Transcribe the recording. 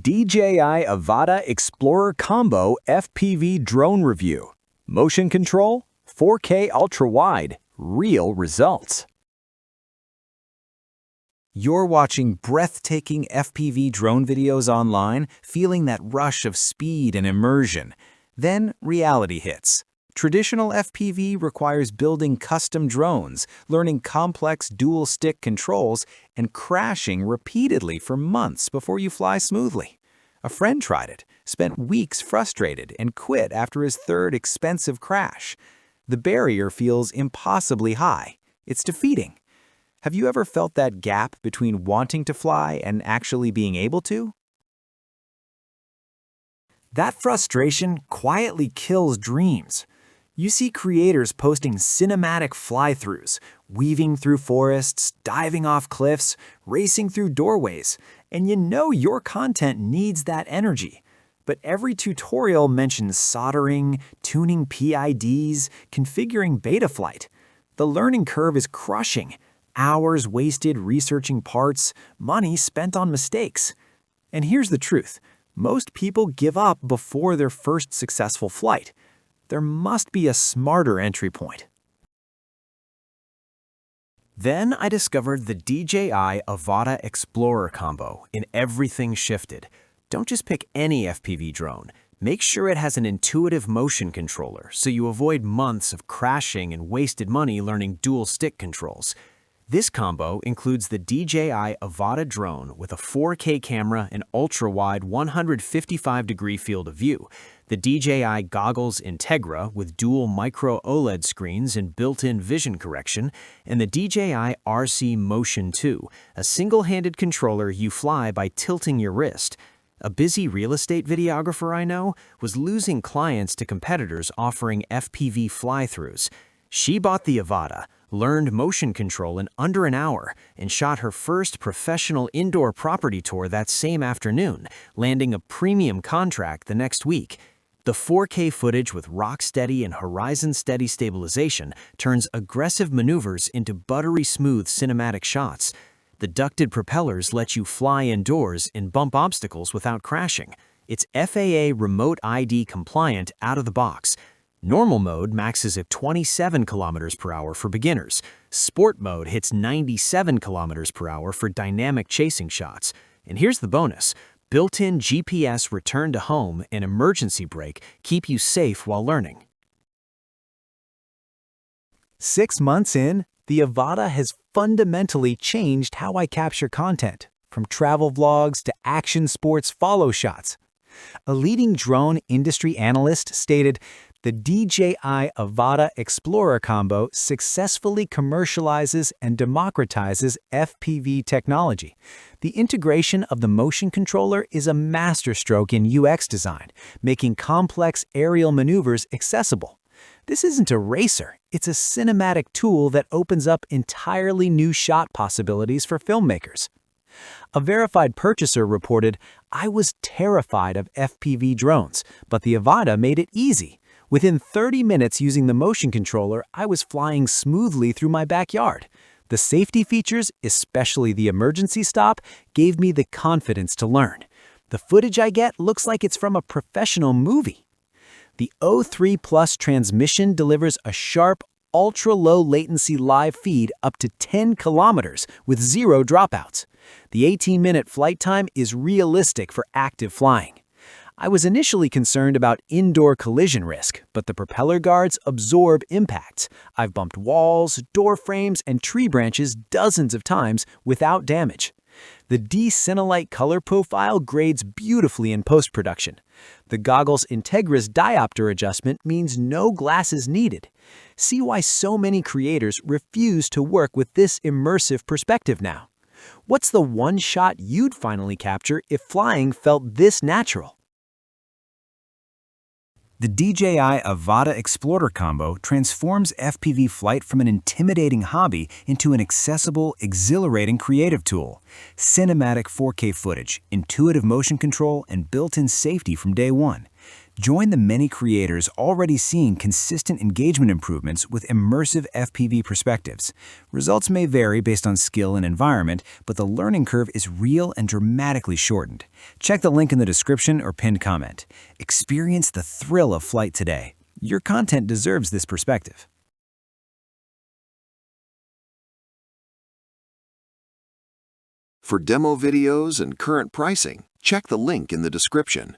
DJI Avata Explorer Combo FPV Drone Review. Motion Control, 4K Ultra-Wide, Real Results. You're watching breathtaking FPV drone videos online, feeling that rush of speed and immersion. Then reality hits. Traditional FPV requires building custom drones, learning complex dual-stick controls, and crashing repeatedly for months before you fly smoothly. A friend tried it, spent weeks frustrated, and quit after his third expensive crash. The barrier feels impossibly high. It's defeating. Have you ever felt that gap between wanting to fly and actually being able to? That frustration quietly kills dreams. You see creators posting cinematic fly-throughs, weaving through forests, diving off cliffs, racing through doorways, and you know your content needs that energy. But every tutorial mentions soldering, tuning PIDs, configuring Betaflight. The learning curve is crushing. Hours wasted researching parts, money spent on mistakes. And here's the truth. Most people give up before their first successful flight. There must be a smarter entry point. Then I discovered the DJI Avata Explorer combo, and everything shifted. Don't just pick any FPV drone. Make sure it has an intuitive motion controller so you avoid months of crashing and wasted money learning dual stick controls. This combo includes the DJI Avata drone with a 4K camera and ultra-wide 155-degree field of view, the DJI goggles Integra with dual micro OLED screens and built-in vision correction, and the DJI RC Motion 2, a single-handed controller you fly by tilting your wrist. A busy real estate videographer I know was losing clients to competitors offering FPV fly-throughs. She bought the Avata, learned motion control in under an hour, and shot her first professional indoor property tour that same afternoon, landing a premium contract the next week. The 4K footage with rock-steady and horizon-steady stabilization turns aggressive maneuvers into buttery smooth cinematic shots. The ducted propellers let you fly indoors and bump obstacles without crashing. It's FAA Remote ID compliant out of the box. Normal mode maxes at 27 km per hour for beginners. Sport mode hits 97 km per hour for dynamic chasing shots. And here's the bonus. Built-in GPS return to home and emergency brake keep you safe while learning. 6 months in, the Avata has fundamentally changed how I capture content, from travel vlogs to action sports follow shots. A leading drone industry analyst stated, "The DJI Avata Explorer combo successfully commercializes and democratizes FPV technology. The integration of the motion controller is a masterstroke in UX design, making complex aerial maneuvers accessible. This isn't a racer, it's a cinematic tool that opens up entirely new shot possibilities for filmmakers." A verified purchaser reported, "I was terrified of FPV drones, but the Avata made it easy. Within 30 minutes using the motion controller, I was flying smoothly through my backyard. The safety features, especially the emergency stop, gave me the confidence to learn. The footage I get looks like it's from a professional movie." The O3 Plus transmission delivers a sharp, ultra-low latency live feed up to 10 kilometers with 0 dropouts. The 18-minute flight time is realistic for active flying. I was initially concerned about indoor collision risk, but the propeller guards absorb impacts. I've bumped walls, door frames, and tree branches dozens of times without damage. The D-Cinelite color profile grades beautifully in post-production. The goggles Integra's diopter adjustment means no glasses needed. See why so many creators refuse to work with this immersive perspective now. What's the one shot you'd finally capture if flying felt this natural? The DJI Avata Explorer combo transforms FPV flight from an intimidating hobby into an accessible, exhilarating creative tool. Cinematic 4K footage, intuitive motion control, and built-in safety from day one. Join the many creators already seeing consistent engagement improvements with immersive FPV perspectives. Results may vary based on skill and environment, but the learning curve is real and dramatically shortened. Check the link in the description or pinned comment. Experience the thrill of flight today. Your content deserves this perspective. For demo videos and current pricing, check the link in the description.